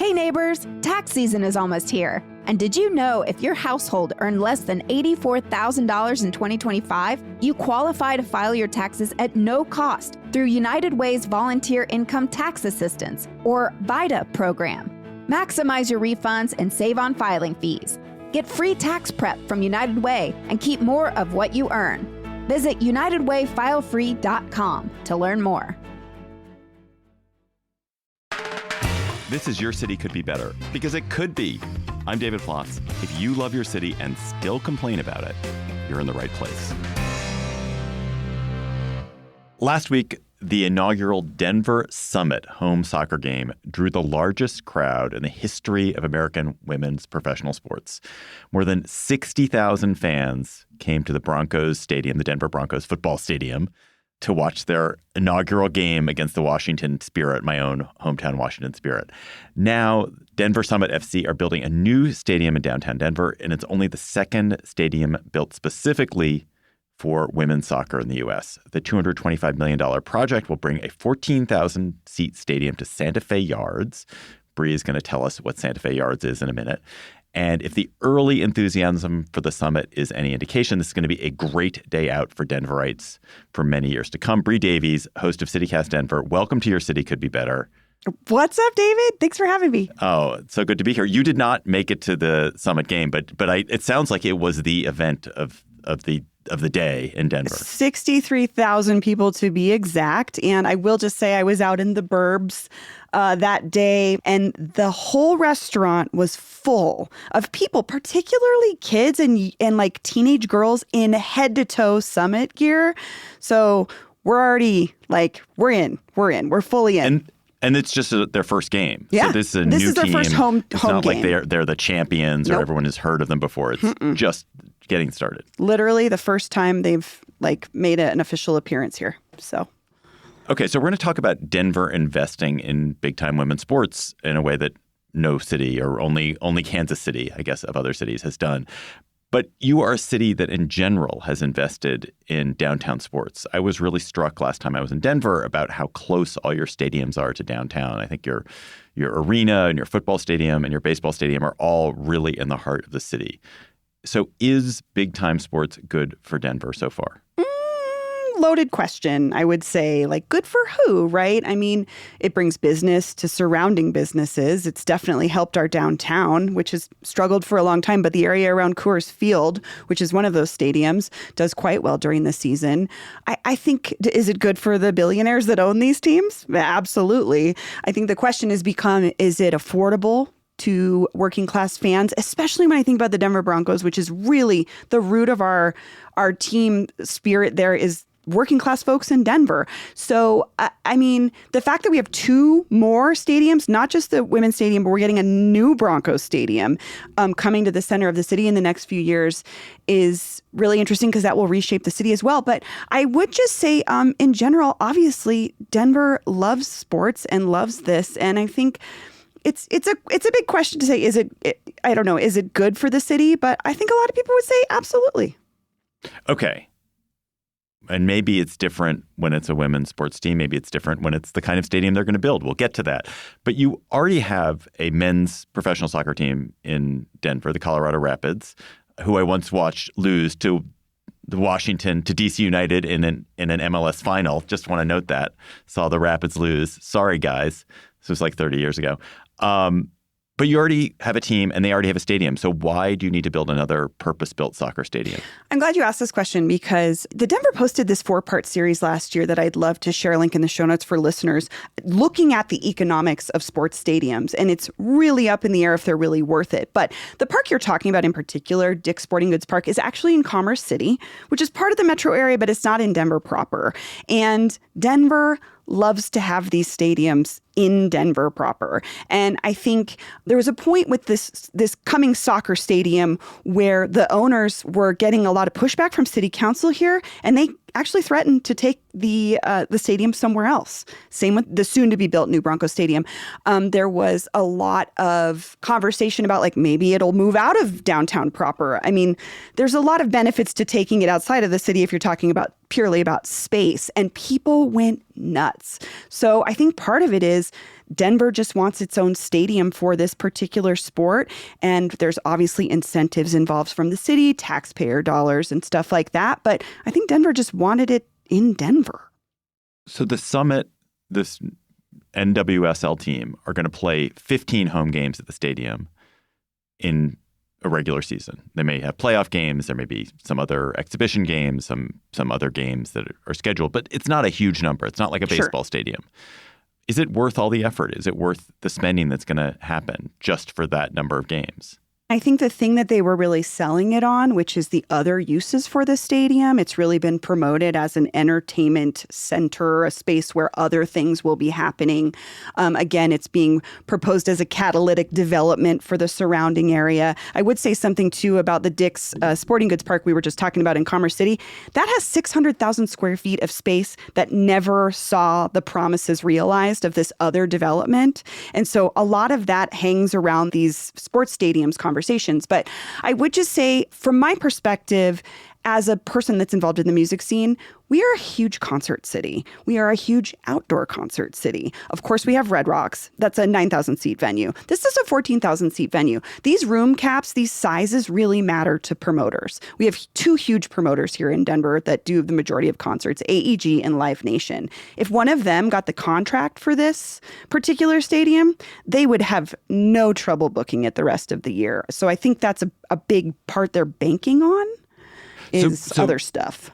Hey neighbors, tax season is almost here. And did you know if your household earned less than $84,000 in 2025, you qualify to file your taxes at no cost through United Way's Volunteer Income Tax Assistance, or VITA program. Maximize your refunds and save on filing fees. Get free tax prep from United Way and keep more of what you earn. Visit UnitedWayFileFree.com to learn more. This is Your City Could Be Better, because it could be. I'm David Plotz. If you love your city and still complain about it, you're in the right place. Last week, the inaugural Denver Summit home soccer game drew the largest crowd in the history of American women's professional sports. More than 60,000 fans came to the Broncos Stadium, the Denver Broncos football stadium, to watch their inaugural game against the Washington Spirit, my own hometown Washington Spirit. Now, Denver Summit FC are building a new stadium in downtown Denver, and it's only the second stadium built specifically for women's soccer in the U.S. The $225 million project will bring a 14,000-seat stadium to Santa Fe Yards. Bree is going to tell us what Santa Fe Yards is in a minute. And if the early enthusiasm for the summit is any indication, this is going to be a great day out for Denverites for many years to come. Bree Davies, host of CityCast Denver, welcome to Your City Could Be Better. What's up, David? Thanks for having me. Oh, it's so good to be here. You did not make it to the summit game, but it sounds like it was the event of the day in Denver. 63,000 people to be exact. And I will just say I was out in the burbs that day, and the whole restaurant was full of people, particularly kids and like teenage girls in head to toe summit gear. So we're already like, we're fully in. And it's just their first game. Yeah. So this is a new team. This is their first home It's not game. like they're the champions or everyone has heard of them before. It's just getting started. Literally the first time they've made an official appearance here. So. Okay, so we're going to talk about Denver investing in big-time women's sports in a way that no city, or only Kansas City, I guess, of other cities has done. But you are a city that in general has invested in downtown sports. I was really struck last time I was in Denver about how close all your stadiums are to downtown. I think your arena and your football stadium and your baseball stadium are all really in the heart of the city. So is big-time sports good for Denver so far? Loaded question, I would say. Good for who, right? I mean, it brings business to surrounding businesses. It's definitely helped our downtown, which has struggled for a long time. But the area around Coors Field, which is one of those stadiums, does quite well during the season. I think, is it good for the billionaires that own these teams? Absolutely. I think the question has become, is it affordable to working class fans, especially when I think about the Denver Broncos, which is really the root of our team spirit there is working class folks in Denver. So, I mean, the fact that we have two more stadiums, not just the women's stadium, but we're getting a new Broncos stadium coming to the center of the city in the next few years is really interesting because that will reshape the city as well. But I would just say in general, obviously, Denver loves sports and loves this. And I think it's a big question to say, I don't know, is it good for the city? But I think a lot of people would say absolutely. Okay. And maybe it's different when it's a women's sports team. Maybe it's different when it's the kind of stadium they're going to build. We'll get to that. But you already have a men's professional soccer team in Denver, the Colorado Rapids, who I once watched lose to the DC United in an MLS final. Just want to note that. Saw the Rapids lose. Sorry, guys. This was like 30 years ago. But you already have a team and they already have a stadium. So why do you need to build another purpose-built soccer stadium? I'm glad you asked this question because the Denver posted this 4-part series last year that I'd love to share a link in the show notes for listeners, looking at the economics of sports stadiums. And it's really up in the air if they're really worth it. But the park you're talking about in particular, Dick's Sporting Goods Park, is actually in Commerce City, which is part of the metro area, but it's not in Denver proper. And Denver loves to have these stadiums in Denver proper. And I think there was a point with this coming soccer stadium where the owners were getting a lot of pushback from city council here, and they actually threatened to take the stadium somewhere else. Same with the soon-to-be-built new Broncos Stadium. There was a lot of conversation about maybe it'll move out of downtown proper. I mean, there's a lot of benefits to taking it outside of the city if you're talking about purely about space, and people went nuts. So I think part of it is Denver just wants its own stadium for this particular sport. And there's obviously incentives involved from the city, taxpayer dollars and stuff like that. But I think Denver just wanted it in Denver. So the Summit, this NWSL team, are going to play 15 home games at the stadium in a regular season. They may have playoff games. There may be some other exhibition games, some other games that are scheduled, but it's not a huge number. It's not like a baseball stadium. Is it worth all the effort? Is it worth the spending that's going to happen just for that number of games? I think the thing that they were really selling it on, which is the other uses for the stadium, it's really been promoted as an entertainment center, a space where other things will be happening. Again, it's being proposed as a catalytic development for the surrounding area. I would say something, too, about the Dick's Sporting Goods Park we were just talking about in Commerce City. That has 600,000 square feet of space that never saw the promises realized of this other development. And so a lot of that hangs around these sports stadiums conversations. But I would just say, from my perspective, as a person that's involved in the music scene, we are a huge concert city. We are a huge outdoor concert city. Of course, we have Red Rocks. That's a 9,000-seat venue. This is a 14,000-seat venue. These room caps, these sizes really matter to promoters. We have two huge promoters here in Denver that do the majority of concerts, AEG and Live Nation. If one of them got the contract for this particular stadium, they would have no trouble booking it the rest of the year. So I think that's a big part they're banking on. Other stuff.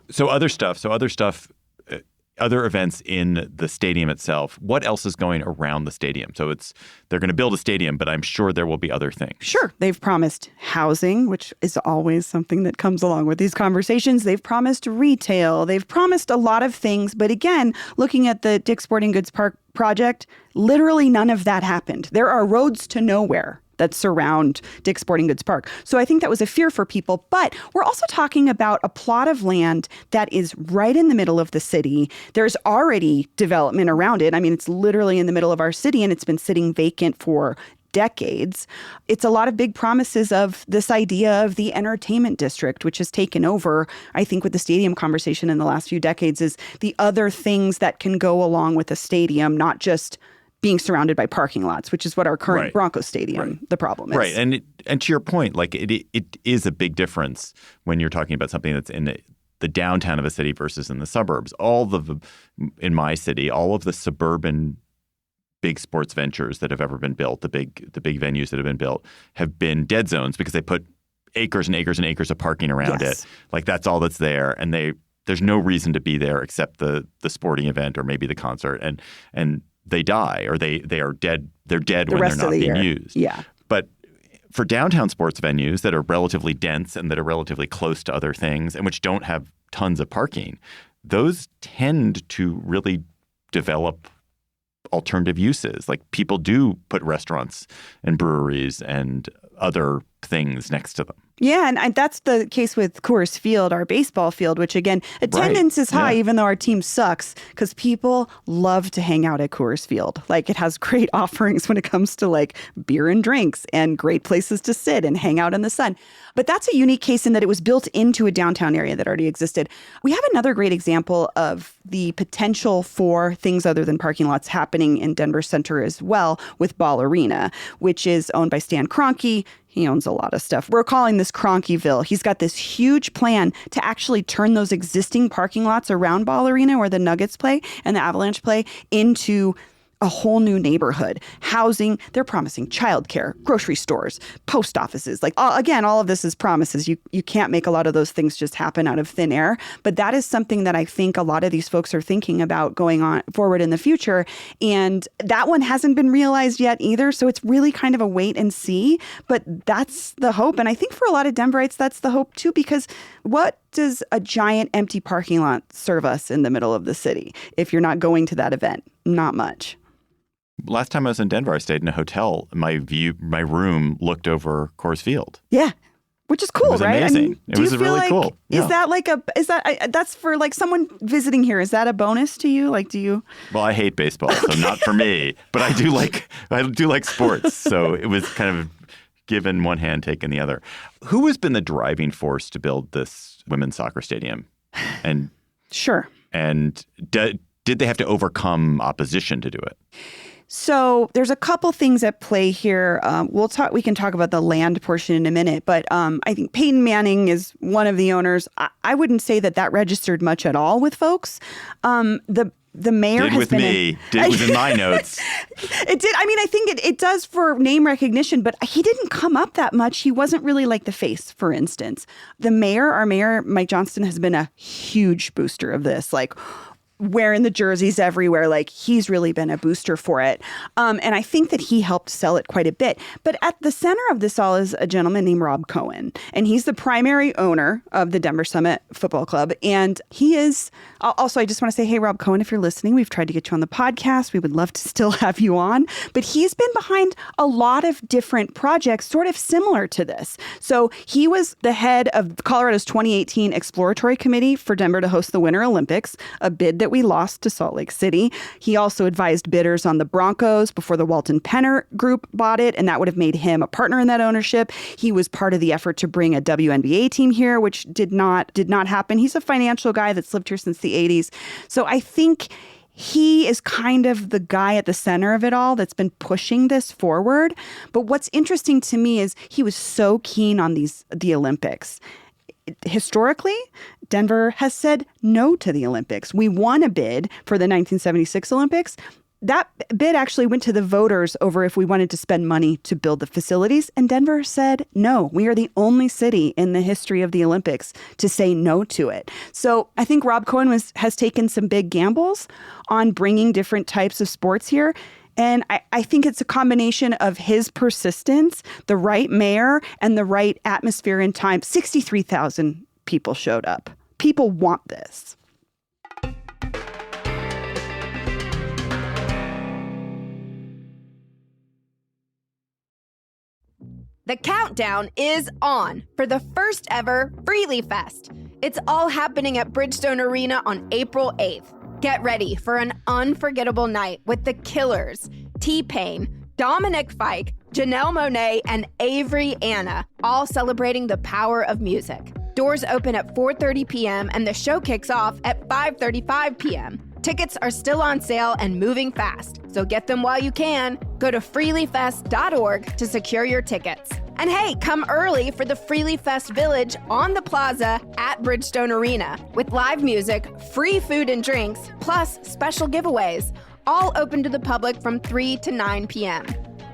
Other events in the stadium itself. What else is going around the stadium? So they're going to build a stadium, but I'm sure there will be other things. Sure. They've promised housing, which is always something that comes along with these conversations. They've promised retail. They've promised a lot of things. But again, looking at the Dick's Sporting Goods Park project, literally none of that happened. There are roads to nowhere that surround Dick's Sporting Goods Park. So I think that was a fear for people. But we're also talking about a plot of land that is right in the middle of the city. There's already development around it. I mean, it's literally in the middle of our city, and it's been sitting vacant for decades. It's a lot of big promises of this idea of the entertainment district, which has taken over, I think, with the stadium conversation in the last few decades, is the other things that can go along with a stadium, not just being surrounded by parking lots, which is what our current Broncos stadium, the problem is. Right. And to your point, like it is a big difference when you're talking about something that's in the downtown of a city versus in the suburbs. In my city, all of the suburban big sports ventures that have ever been built, the big venues that have been built, have been dead zones because they put acres and acres and acres of parking around it. Like that's all that's there. And there's no reason to be there except the sporting event or maybe the concert. And they die or they are dead. They're dead when they're not being used. Yeah. But for downtown sports venues that are relatively dense and that are relatively close to other things and which don't have tons of parking, those tend to really develop alternative uses. Like people do put restaurants and breweries and other things next to them. Yeah, and that's the case with Coors Field, our baseball field, which, again, attendance is high, even though our team sucks, because people love to hang out at Coors Field. Like, it has great offerings when it comes to, like, beer and drinks and great places to sit and hang out in the sun. But that's a unique case in that it was built into a downtown area that already existed. We have another great example of the potential for things other than parking lots happening in Denver Center as well with Ball Arena, which is owned by Stan Kroenke. He owns a lot of stuff. We're calling this Kroenkeville. He's got this huge plan to actually turn those existing parking lots around Ball Arena where the Nuggets play and the Avalanche play into a whole new neighborhood. Housing, they're promising childcare, grocery stores, post offices. Like, again, all of this is promises. You can't make a lot of those things just happen out of thin air. But that is something that I think a lot of these folks are thinking about going on forward in the future. And that one hasn't been realized yet either. So it's really kind of a wait and see. But that's the hope. And I think for a lot of Denverites, that's the hope too, because what does a giant empty parking lot serve us in the middle of the city if you're not going to that event? Not much. Last time I was in Denver, I stayed in a hotel. My room looked over Coors Field. Yeah, which is cool, right? Amazing. I mean, it was really cool. Is that that's for like someone visiting here? Is that a bonus to you? Like, do you? Well, I hate baseball, so not for me. But I do like sports. So it was kind of given one hand, taken the other. Who has been the driving force to build this women's soccer stadium? And sure. And did they have to overcome opposition to do it? So there's a couple things at play here. We can talk about the land portion in a minute, but I think Peyton Manning is one of the owners. I wouldn't say that registered much at all with folks. The mayor did has with been me. Did was in my notes. It did. I mean, I think it does for name recognition, but he didn't come up that much. He wasn't really like the face, for instance. Our mayor, Mike Johnston, has been a huge booster of this. Like, wearing the jerseys everywhere. Like, he's really been a booster for it. And I think that he helped sell it quite a bit. But at the center of this all is a gentleman named Rob Cohen. And he's the primary owner of the Denver Summit Football Club. And he is also, I just want to say, hey, Rob Cohen, if you're listening, we've tried to get you on the podcast. We would love to still have you on. But he's been behind a lot of different projects sort of similar to this. So he was the head of Colorado's 2018 Exploratory Committee for Denver to host the Winter Olympics, a bid that we lost to Salt Lake City. He also advised bidders on the Broncos before the Walton Penner Group bought it, and that would have made him a partner in that ownership. He was part of the effort to bring a WNBA team here, which did not happen. He's a financial guy that's lived here since the 80s. So I think he is kind of the guy at the center of it all that's been pushing this forward. But what's interesting to me is he was so keen on the Olympics. Historically, Denver has said no to the Olympics. We won a bid for the 1976 Olympics. That bid actually went to the voters over if we wanted to spend money to build the facilities. And Denver said no. We are the only city in the history of the Olympics to say no to it. So I think Rob Cohen has taken some big gambles on bringing different types of sports here. And I think it's a combination of his persistence, the right mayor, and the right atmosphere and time. 63,000 people showed up. People want this. The countdown is on for the first ever Freely Fest. It's all happening at Bridgestone Arena on April 8th. Get ready for an unforgettable night with The Killers, T-Pain, Dominic Fike, Janelle Monáe, and Avery Anna, all celebrating the power of music. Doors open at 4:30 p.m. and the show kicks off at 5:35 p.m. Tickets are still on sale and moving fast, so get them while you can. Go to freelyfest.org to secure your tickets. And hey, come early for the Freely Fest Village on the plaza at Bridgestone Arena with live music, free food and drinks, plus special giveaways, all open to the public from 3 to 9 p.m.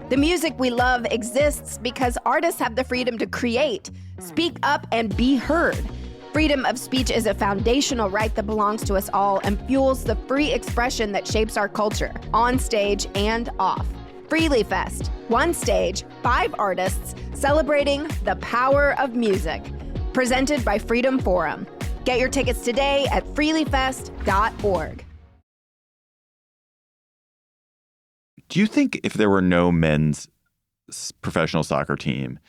The music we love exists because artists have the freedom to create, speak up, and be heard. Freedom of speech is a foundational right that belongs to us all and fuels the free expression that shapes our culture, on stage and off. Freely Fest, one stage, 5 artists, celebrating the power of music. Presented by Freedom Forum. Get your tickets today at freelyfest.org. Do you think if there were no men's professional soccer team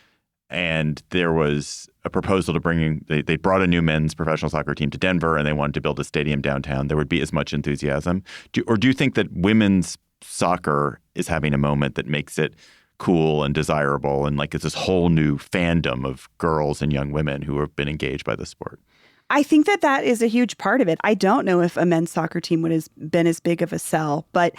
and there was a proposal to they brought a new men's professional soccer team to Denver and they wanted to build a stadium downtown, there would be as much enthusiasm? Do you think that women's soccer is having a moment that makes it cool and desirable and like it's this whole new fandom of girls and young women who have been engaged by the sport? I think that is a huge part of it. I don't know if a men's soccer team would have been as big of a sell, but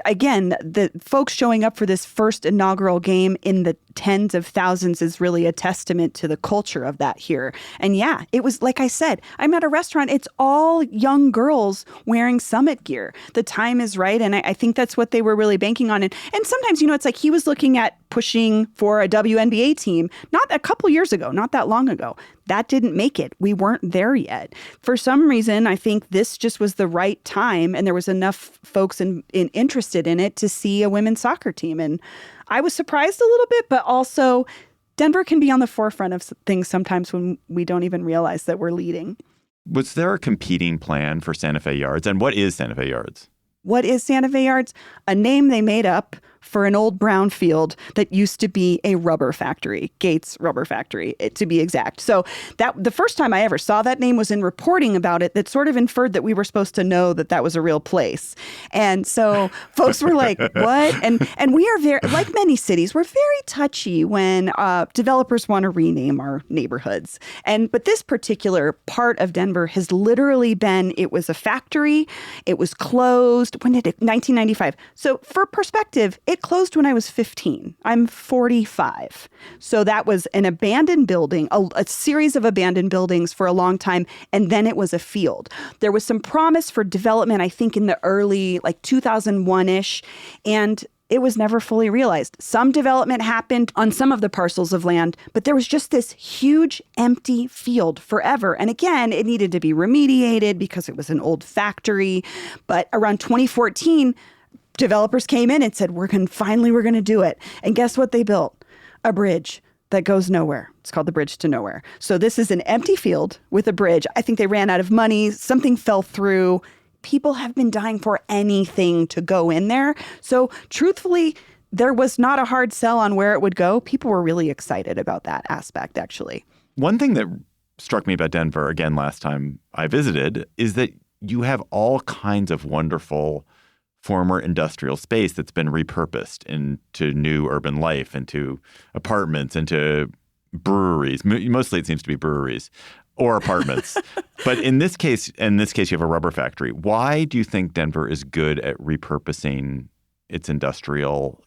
again, the folks showing up for this first inaugural game in the tens of thousands is really a testament to the culture of that here. And yeah, it was, like I said, I'm at a restaurant. It's all young girls wearing Summit gear. The time is right. And I think that's what they were really banking on. And sometimes, it's like he was looking at pushing for a WNBA team, not a couple years ago, not that long ago. That didn't make it. We weren't there yet. For some reason, I think this just was the right time and there was enough folks interested in it to see a women's soccer team. And I was surprised a little bit, but also Denver can be on the forefront of things sometimes when we don't even realize that we're leading. Was there a competing plan for Santa Fe Yards? And what is Santa Fe Yards? What is Santa Fe Yards? A name they made up for an old brown field that used to be a rubber factory, Gates Rubber Factory, to be exact. So that the first time I ever saw that name was in reporting about it that sort of inferred that we were supposed to know that that was a real place. And so folks were like, what? And we are very, like many cities, we're very touchy when developers want to rename our neighborhoods. But this particular part of Denver has literally been, it was a factory, it was closed. When did it? 1995. So for perspective, it closed when I was 15. I'm 45. So that was an abandoned building, a series of abandoned buildings for a long time. And then it was a field. There was some promise for development, I think in the early, like 2001-ish. And it was never fully realized. Some development happened on some of the parcels of land, but there was just this huge empty field forever. And again, it needed to be remediated because it was an old factory. But around 2014, developers came in and said, we're going to do it. And guess what they built? A bridge that goes nowhere. It's called the Bridge to Nowhere. So this is an empty field with a bridge. I think they ran out of money. Something fell through. People have been dying for anything to go in there. So truthfully, there was not a hard sell on where it would go. People were really excited about that aspect, actually. One thing that struck me about Denver, again, last time I visited, is that you have all kinds of wonderful former industrial space that's been repurposed into new urban life, into apartments, into breweries. Mostly it seems to be breweries. Or apartments. But in this case, you have a rubber factory. Why do you think Denver is good at repurposing its industrial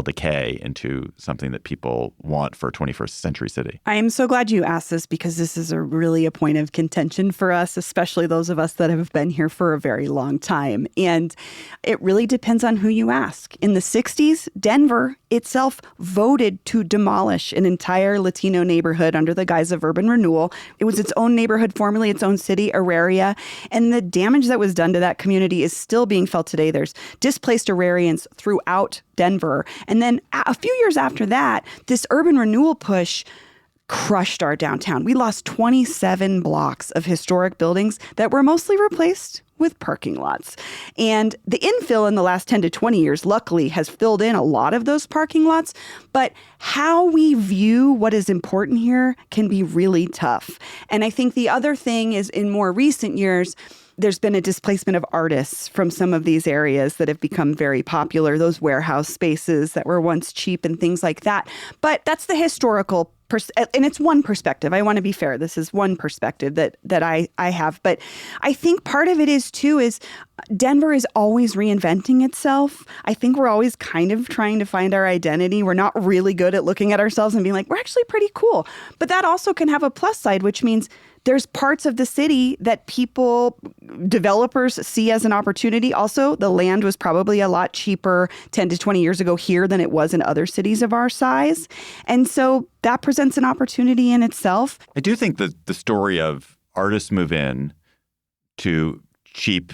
decay into something that people want for a 21st century city? I am so glad you asked this because this is really a point of contention for us, especially those of us that have been here for a very long time. And it really depends on who you ask. In the 60s, Denver itself voted to demolish an entire Latino neighborhood under the guise of urban renewal. It was its own neighborhood, formerly its own city, Auraria. And the damage that was done to that community is still being felt today. There's displaced Aurarians throughout Denver. And then a few years after that, this urban renewal push crushed our downtown. We lost 27 blocks of historic buildings that were mostly replaced with parking lots. And the infill in the last 10 to 20 years, luckily, has filled in a lot of those parking lots. But how we view what is important here can be really tough. And I think the other thing is in more recent years, there's been a displacement of artists from some of these areas that have become very popular, those warehouse spaces that were once cheap and things like that. But that's the historical and it's one perspective. I want to be fair. This is one perspective that I have. But I think part of it is Denver is always reinventing itself. I think we're always kind of trying to find our identity. We're not really good at looking at ourselves and being like, we're actually pretty cool. But that also can have a plus side, which means there's parts of the city that developers see as an opportunity. Also, the land was probably a lot cheaper 10 to 20 years ago here than it was in other cities of our size. And so that presents an opportunity in itself. I do think that the story of artists move in to cheap,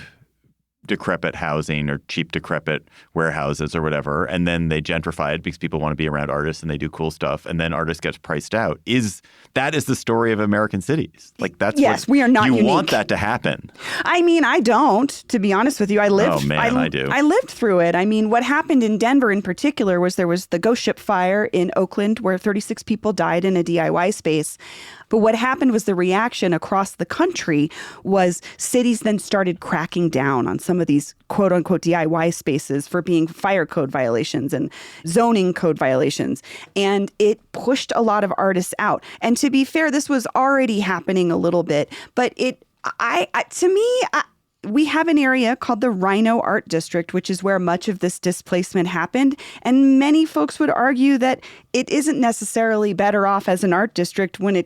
decrepit housing or cheap, decrepit warehouses or whatever, and then they gentrify it because people want to be around artists and they do cool stuff, and then artists get priced out. That is the story of American cities. Like that's we are not you unique. Want that to happen. I mean, I don't, to be honest with you. I do. I lived through it. I mean, what happened in Denver in particular was there was the Ghost Ship fire in Oakland where 36 people died in a DIY space. But what happened was the reaction across the country was cities then started cracking down on some of these quote unquote DIY spaces for being fire code violations and zoning code violations. And it pushed a lot of artists out. And to be fair, this was already happening a little bit, but we have an area called the Rhino Art District, which is where much of this displacement happened. And many folks would argue that it isn't necessarily better off as an art district when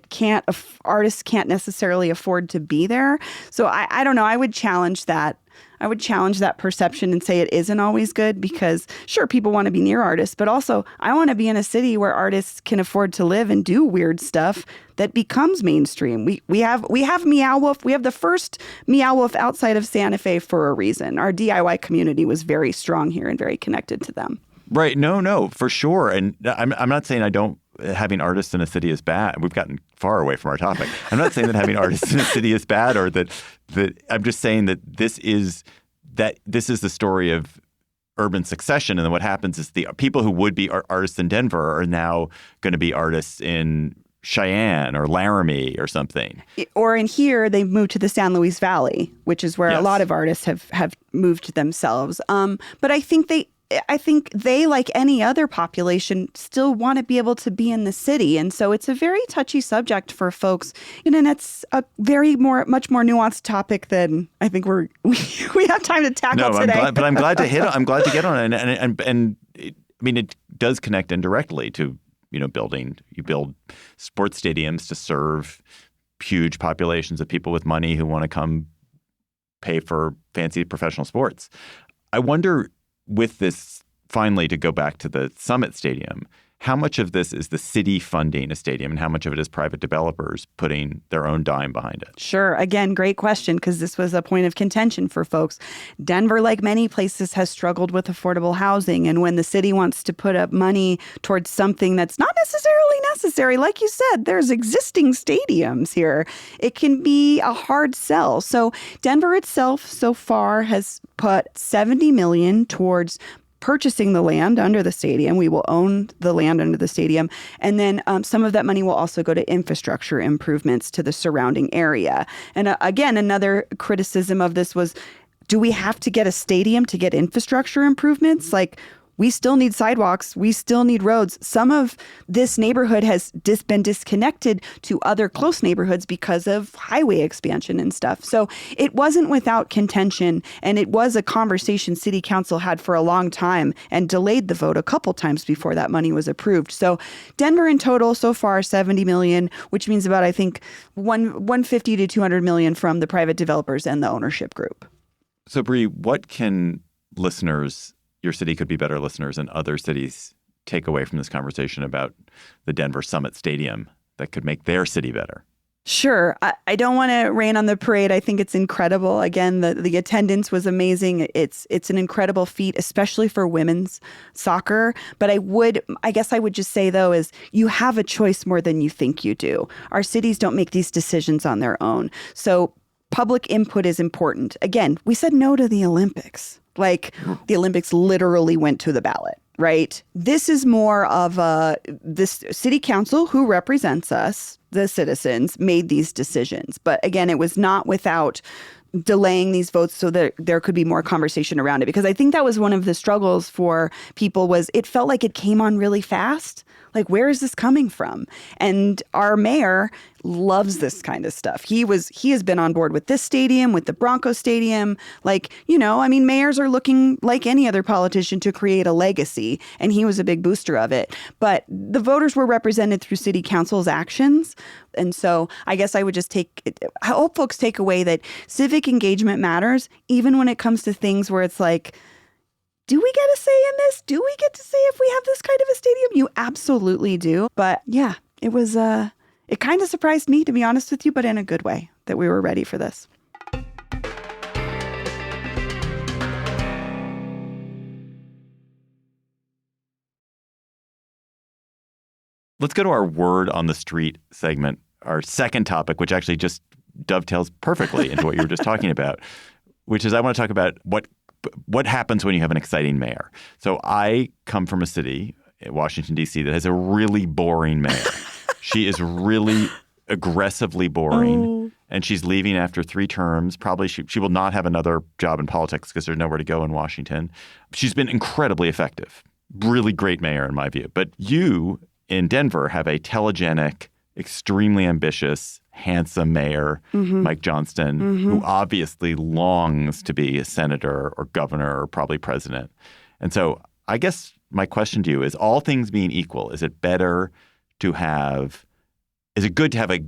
artists can't necessarily afford to be there. So I don't know. I would challenge that. I would challenge that perception and say it isn't always good because, sure, people want to be near artists, but also I want to be in a city where artists can afford to live and do weird stuff that becomes mainstream. We have Meow Wolf. We have the first Meow Wolf outside of Santa Fe for a reason. Our DIY community was very strong here and very connected to them. Right. No, for sure. And I'm not saying having artists in a city is bad. We've gotten far away from our topic. I'm not saying that having artists in a city is bad or that I'm just saying that this is the story of urban succession. And then what happens is the people who would be artists in Denver are now going to be artists in Cheyenne or Laramie or something. Or in here, they've moved to the San Luis Valley, which is where Yes. a lot of artists have moved themselves. But I think they, like any other population, still want to be able to be in the city. And so it's a very touchy subject for folks. And it's a much more nuanced topic than I think we have time to tackle today. I'm glad to get on it. And it does connect indirectly to, you build sports stadiums to serve huge populations of people with money who want to come pay for fancy professional sports. I wonder, with this, finally, to go back to the Summit Stadium, how much of this is the city funding a stadium and how much of it is private developers putting their own dime behind it? Sure. Again, great question, because this was a point of contention for folks. Denver, like many places, has struggled with affordable housing. And when the city wants to put up money towards something that's not necessarily necessary, like you said, there's existing stadiums here. It can be a hard sell. So Denver itself so far has put $70 million towards purchasing the land under the stadium. We will own the land under the stadium. And then some of that money will also go to infrastructure improvements to the surrounding area. And again, another criticism of this was, do we have to get a stadium to get infrastructure improvements? Like, we still need sidewalks. We still need roads. Some of this neighborhood has been disconnected to other close neighborhoods because of highway expansion and stuff. So it wasn't without contention. And it was a conversation city council had for a long time and delayed the vote a couple times before that money was approved. So Denver in total so far, $70 million, which means about, I think, $150 to $200 million from the private developers and the ownership group. So, Bree, what can your city could be better listeners and other cities take away from this conversation about the Denver Summit Stadium that could make their city better? Sure. I don't want to rain on the parade. I think it's incredible. Again, the attendance was amazing. It's an incredible feat, especially for women's soccer. But I guess I would just say, though, is you have a choice more than you think you do. Our cities don't make these decisions on their own. So public input is important. Again, we said no to the Olympics. Like, the Olympics literally went to the ballot, right? This is more of this city council who represents us, the citizens, made these decisions. But again, it was not without delaying these votes so that there could be more conversation around it. Because I think that was one of the struggles for people, was it felt like it came on really fast. Like, where is this coming from? And our mayor loves this kind of stuff. He has been on board with this stadium, with the Broncos stadium. Like, mayors are looking, like any other politician, to create a legacy. And he was a big booster of it. But the voters were represented through city council's actions. And so I guess I would just I hope folks take away that civic engagement matters, even when it comes to things where it's like, do we get a say in this? Do we get to say if we have this kind of a stadium? You absolutely do. But yeah, it was, it kind of surprised me, to be honest with you, but in a good way, that we were ready for this. Let's go to our word on the street segment, our second topic, which actually just dovetails perfectly into what you were just talking about, which is I want to talk about what happens when you have an exciting mayor. So I come from a city, Washington, D.C., that has a really boring mayor. She is really aggressively boring, and she's leaving after 3 terms. Probably she will not have another job in politics because there's nowhere to go in Washington. She's been incredibly effective. Really great mayor, in my view. But you in Denver have a telegenic, extremely ambitious, handsome mayor, Mike Johnston, who obviously longs to be a senator or governor or probably president. And so I guess my question to you is, all things being equal, is it good to have an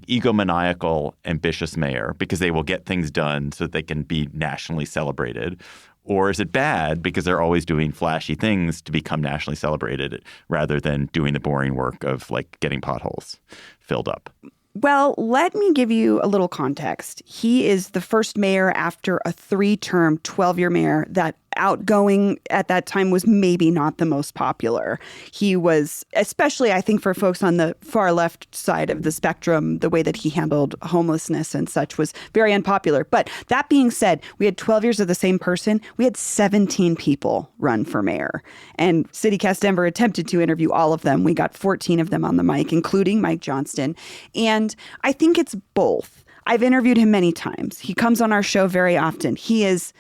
egomaniacal, ambitious mayor because they will get things done so that they can be nationally celebrated? Or is it bad because they're always doing flashy things to become nationally celebrated rather than doing the boring work of, like, getting potholes filled up? Well, let me give you a little context. He is the first mayor after a 3-term, 12-year mayor that outgoing at that time was maybe not the most popular. He was, especially I think for folks on the far left side of the spectrum, the way that he handled homelessness and such was very unpopular. But that being said, we had 12 years of the same person. We had 17 people run for mayor. And CityCast Denver attempted to interview all of them. We got 14 of them on the mic, including Mike Johnston. And I think it's both. I've interviewed him many times. He comes on our show very often. He is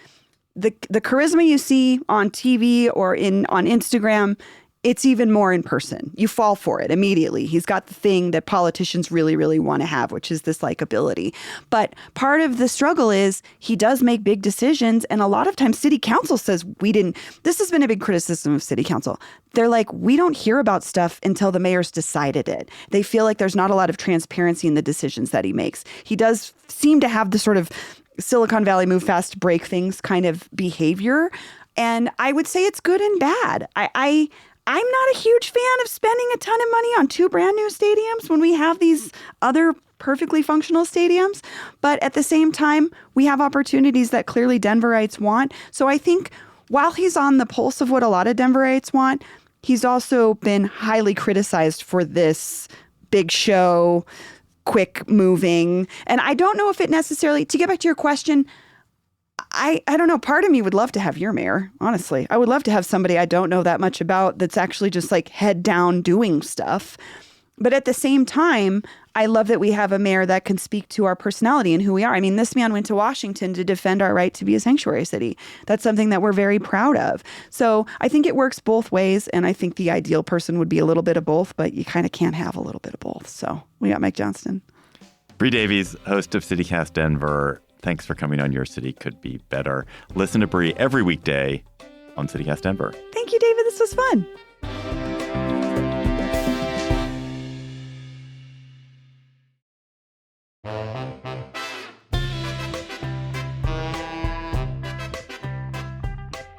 the charisma you see on TV or on Instagram. It's even more in person. You fall for it immediately. He's got the thing that politicians really, really want to have, which is this likability. But part of the struggle is he does make big decisions. And a lot of times city council says this has been a big criticism of city council. They're like, we don't hear about stuff until the mayor's decided it. They feel like there's not a lot of transparency in the decisions that he makes. He does seem to have the sort of Silicon Valley move fast, break things kind of behavior. And I would say it's good and bad. I'm not a huge fan of spending a ton of money on 2 brand new stadiums when we have these other perfectly functional stadiums. But at the same time, we have opportunities that clearly Denverites want. So I think while he's on the pulse of what a lot of Denverites want, he's also been highly criticized for this big show, quick moving. And I don't know if it necessarily, to get back to your question, I don't know. Part of me would love to have your mayor, honestly. I would love to have somebody I don't know that much about that's actually just like head down doing stuff. But at the same time, I love that we have a mayor that can speak to our personality and who we are. I mean, this man went to Washington to defend our right to be a sanctuary city. That's something that we're very proud of. So I think it works both ways. And I think the ideal person would be a little bit of both, but you kind of can't have a little bit of both. So we got Mike Johnston. Bree Davies, host of CityCast Denver. Thanks for coming on Your City Could Be Better. Listen to Bree every weekday on CityCast Denver. Thank you, David. This was fun.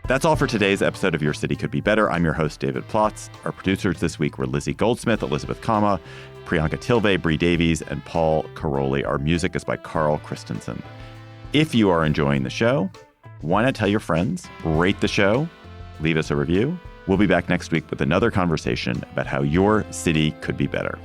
That's all for today's episode of Your City Could Be Better. I'm your host, David Plotz. Our producers this week were Lizzie Goldsmith, Elizabeth Kama, Priyanka Tilve, Bree Davies, and Paul Caroli. Our music is by Carl Christensen. If you are enjoying the show, why not tell your friends, rate the show, leave us a review. We'll be back next week with another conversation about how your city could be better.